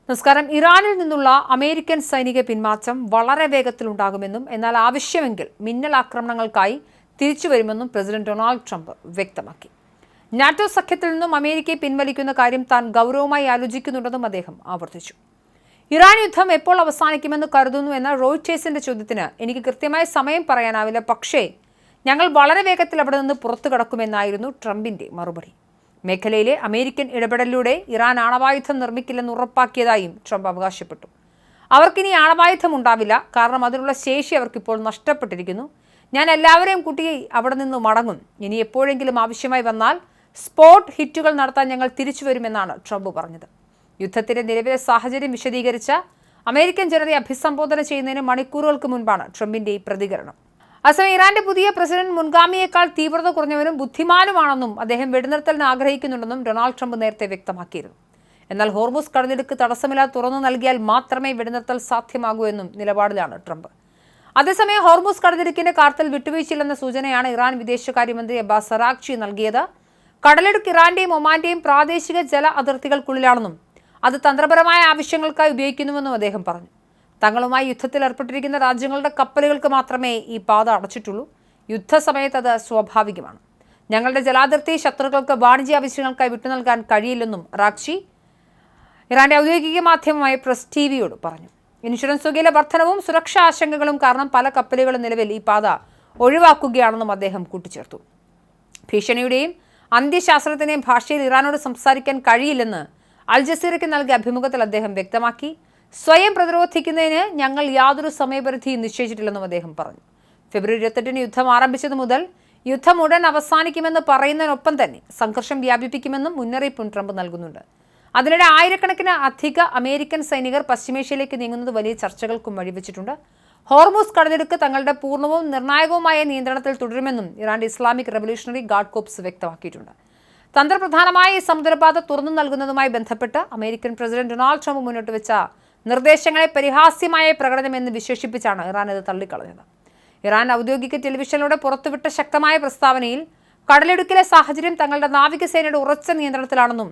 നമസ്കാരം. ഇറാനിൽ നിന്നുള്ള അമേരിക്കൻ സൈനിക പിന്മാറ്റം വളരെ വേഗത്തിലുണ്ടാകുമെന്നും എന്നാൽ ആവശ്യമെങ്കിൽ മിന്നൽ ആക്രമണങ്ങൾക്കായി തിരിച്ചുവരുമെന്നും പ്രസിഡന്റ് ഡൊണാൾഡ് ട്രംപ് വ്യക്തമാക്കി. നാറ്റോ സഖ്യത്തിൽ നിന്നും അമേരിക്കയെ പിൻവലിക്കുന്ന കാര്യം താൻ ഗൗരവമായി ആലോചിക്കുന്നുണ്ടെന്നും അദ്ദേഹം ആവർത്തിച്ചു. ഇറാൻ യുദ്ധം എപ്പോൾ അവസാനിക്കുമെന്ന് കരുതുന്നു എന്ന റോയിറ്റേഴ്സിന്റെ ചോദ്യത്തിന് എനിക്ക് കൃത്യമായ സമയം പറയാനാവില്ല, പക്ഷേ ഞങ്ങൾ വളരെ വേഗത്തിൽ അവിടെ നിന്ന് പുറത്തു കടക്കുമെന്നായിരുന്നു ട്രംപിന്റെ മറുപടി. മേഖലയിലെ അമേരിക്കൻ ഇടപെടലിലൂടെ ഇറാൻ ആണവായുധം നിർമ്മിക്കില്ലെന്ന് ഉറപ്പാക്കിയതായും ട്രംപ് അവകാശപ്പെട്ടു. അവർക്കിനി ആണവായുധം ഉണ്ടാവില്ല, കാരണം അതിനുള്ള ശേഷി അവർക്കിപ്പോൾ നഷ്ടപ്പെട്ടിരിക്കുന്നു. ഞാൻ എല്ലാവരെയും കൂട്ടി അവിടെ നിന്ന് മടങ്ങും. ഇനി എപ്പോഴെങ്കിലും ആവശ്യമായി വന്നാൽ സ്പോട്ട് ഹിറ്റുകൾ നടത്താൻ ഞങ്ങൾ തിരിച്ചു വരുമെന്നാണ് ട്രംപ് പറഞ്ഞത്. യുദ്ധത്തിന്റെ നിലവിലെ സാഹചര്യം വിശദീകരിച്ച അമേരിക്കൻ ജനതയെ അഭിസംബോധന ചെയ്യുന്നതിന് മണിക്കൂറുകൾക്ക് മുൻപാണ് ട്രംപിന്റെ ഈ പ്രതികരണം. അതേസമയം ഇറാന്റെ പുതിയ പ്രസിഡന്റ് മുൻഗാമിയേക്കാൾ തീവ്രത കുറഞ്ഞവനും ബുദ്ധിമാനുമാണെന്നും അദ്ദേഹം വെടിനിർത്തലിന് ആഗ്രഹിക്കുന്നുണ്ടെന്നും ഡൊണാൾഡ് ട്രംപ് നേരത്തെ വ്യക്തമാക്കിയിരുന്നു. എന്നാൽ ഹോർമുസ് കടലിടുക്ക് തടസ്സമില്ലാതെ തുറന്നു നൽകിയാൽ മാത്രമേ വെടിനിർത്തൽ സാധ്യമാകൂ എന്നും നിലപാടിലാണ് ട്രംപ്. അതേസമയം ഹോർമുസ് കടലിടുക്കിന്റെ കാര്യത്തിൽ വിട്ടുവീഴ്ചയില്ലെന്ന സൂചനയാണ് ഇറാൻ വിദേശകാര്യമന്ത്രി അബ്ബാസ് അറാഗ്ചി നൽകിയത്. കടലിടുക്ക് ഇറാന്റെയും ഒമാന്റെയും പ്രാദേശിക ജല അതിർത്തികൾക്കുള്ളിലാണെന്നും അത് തന്ത്രപരമായ ആവശ്യങ്ങൾക്കായി ഉപയോഗിക്കുന്നുവെന്നും അദ്ദേഹം പറഞ്ഞു. തങ്ങളുമായി യുദ്ധത്തിൽ ഏർപ്പെട്ടിരിക്കുന്ന രാജ്യങ്ങളുടെ കപ്പലുകൾക്ക് മാത്രമേ ഈ പാത അടച്ചിട്ടുള്ളൂ. യുദ്ധസമയത്ത് അത് സ്വാഭാവികമാണ്. ഞങ്ങളുടെ ജലാതിർത്തി ശത്രുക്കൾക്ക് വാണിജ്യ ആവശ്യങ്ങൾക്കായി വിട്ടുനൽകാൻ കഴിയില്ലെന്നും അറാഗ്ചി ഇറാന്റെ ഔദ്യോഗിക മാധ്യമമായ പ്രസ് ടിവിയോട് പറഞ്ഞു. ഇൻഷുറൻസ് തുകയിലെ വർധനവും സുരക്ഷാ ആശങ്കകളും കാരണം പല കപ്പലുകളും നിലവിൽ ഈ പാത ഒഴിവാക്കുകയാണെന്നും അദ്ദേഹം കൂട്ടിച്ചേർത്തു. ഭീഷണിയുടെയും അന്ത്യശാസ്ത്രത്തിന്റെയും ഭാഷയിൽ ഇറാനോട് സംസാരിക്കാൻ കഴിയില്ലെന്ന് അൽ ജസീറയ്ക്ക് നൽകിയ അഭിമുഖത്തിൽ അദ്ദേഹം വ്യക്തമാക്കി. സ്വയം പ്രതിരോധിക്കുന്നതിന് ഞങ്ങൾ യാതൊരു സമയപരിധിയും നിശ്ചയിച്ചിട്ടില്ലെന്നും അദ്ദേഹം പറഞ്ഞു. ഫെബ്രുവരി 28-ന് യുദ്ധം ആരംഭിച്ചതു മുതൽ യുദ്ധം ഉടൻ അവസാനിക്കുമെന്ന് പറയുന്നതിനൊപ്പം തന്നെ സംഘർഷം വ്യാപിപ്പിക്കുമെന്നും മുന്നറിയിപ്പും ട്രംപ് നൽകുന്നുണ്ട്. അതിനിടെ ആയിരക്കണക്കിന് അധിക അമേരിക്കൻ സൈനികർ പശ്ചിമേഷ്യയിലേക്ക് നീങ്ങുന്നത് വലിയ ചർച്ചകൾക്കും വഴിവെച്ചിട്ടുണ്ട്. ഹോർമുസ് കടലിടുക്ക് തങ്ങളുടെ പൂർണ്ണവും നിർണായകവുമായ നിയന്ത്രണത്തിൽ തുടരുമെന്നും ഇറാന്റെ ഇസ്ലാമിക് റവല്യൂഷണറി ഗാർഡ് കോർപ്സ് വ്യക്തമാക്കിയിട്ടുണ്ട്. തന്ത്രപ്രധാനമായ ഈ സമുദ്രപാത തുറന്നു നൽകുന്നതുമായി ബന്ധപ്പെട്ട് അമേരിക്കൻ പ്രസിഡന്റ് ഡൊണാൾഡ് ട്രംപ് മുന്നോട്ട് വെച്ച നിർദ്ദേശങ്ങളെ പരിഹാസ്യമായ പ്രകടനമെന്ന് വിശേഷിപ്പിച്ചാണ് ഇറാൻ ഇത് തള്ളിക്കളഞ്ഞത്. ഇറാൻ ഔദ്യോഗിക ടെലിവിഷനിലൂടെ പുറത്തുവിട്ട ശക്തമായ പ്രസ്താവനയിൽ കടലിടുക്കിലെ സാഹചര്യം തങ്ങളുടെ നാവികസേനയുടെ ഉറച്ച നിയന്ത്രണത്തിലാണെന്നും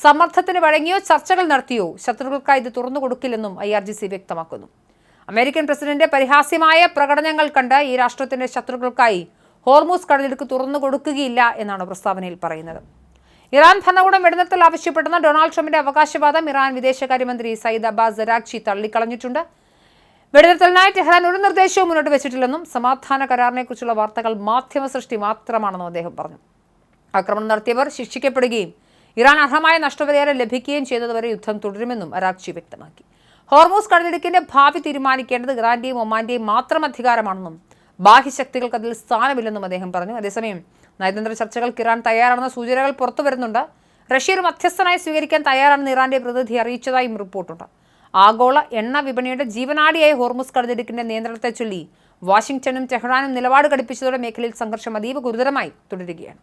സമ്മർദ്ദത്തിന് വഴങ്ങിയോ ചർച്ചകൾ നടത്തിയോ ശത്രുക്കൾക്കായി ഇത് തുറന്നു കൊടുക്കില്ലെന്നും IRGC വ്യക്തമാക്കുന്നു. അമേരിക്കൻ പ്രസിഡന്റ് പരിഹാസ്യമായ പ്രകടനങ്ങൾ കണ്ട് ഈ രാഷ്ട്രത്തിന്റെ ശത്രുക്കൾക്കായി ഹോർമുസ് കടലിടുക്ക് തുറന്നു കൊടുക്കുകയില്ല എന്നാണ് പ്രസ്താവനയിൽ പറയുന്നത്. ഇറാൻ ഭരണകൂടം വെടിനിർത്തൽ ആവശ്യപ്പെടുന്ന ഡൊണാൾഡ് ട്രംപിന്റെ അവകാശവാദം ഇറാൻ വിദേശകാര്യമന്ത്രി സയ്യിദ് അബ്ബാസ് അറാഗ്ചി തള്ളിക്കളഞ്ഞിട്ടുണ്ട്. വെടിനിർത്തലിനായി ടെഹ്റാൻ ഒരു നിർദ്ദേശവും മുന്നോട്ട് വെച്ചിട്ടില്ലെന്നും സമാധാന കരാറിനെക്കുറിച്ചുള്ള വാർത്തകൾ മാധ്യമ സൃഷ്ടി മാത്രമാണെന്നും അദ്ദേഹം പറഞ്ഞു. ആക്രമണം നടത്തിയവർ ശിക്ഷിക്കപ്പെടുകയും ഇറാൻ അർഹമായ നഷ്ടപരിഹാരം ലഭിക്കുകയും ചെയ്തതുവരെ യുദ്ധം തുടരുമെന്നും അറാഗ്ചി വ്യക്തമാക്കി. ഹോർമുസ് കടലിടുക്കിന്റെ ഭാവി തീരുമാനിക്കേണ്ടത് ഇറാന്റെയും ഒമാന്റെയും മാത്രം അധികാരമാണെന്നും ബാഹ്യശക്തികൾക്ക് അതിൽ സ്ഥാനമില്ലെന്നും അദ്ദേഹം പറഞ്ഞു. അതേസമയം നയതന്ത്ര ചർച്ചകൾക്ക് ഇറാൻ തയ്യാറാണെന്ന സൂചനകൾ പുറത്തു വരുന്നുണ്ട്. റഷ്യ ഒരു മധ്യസ്ഥനായി സ്വീകരിക്കാൻ തയ്യാറാണെന്ന് ഇറാന്റെ പ്രതിനിധി അറിയിച്ചതായും റിപ്പോർട്ടുണ്ട്. ആഗോള എണ്ണ വിപണിയുടെ ജീവനാഡിയായ ഹോർമുസ് കടലിടുക്കിന്റെ നിയന്ത്രണത്തെ ചൊല്ലി വാഷിംഗ്ടണും ടെഹ്റാനും നിലപാട് ഘടിപ്പിച്ചതോടെ മേഖലയിൽ സംഘർഷം അതീവ ഗുരുതരമായി തുടരുകയാണ്.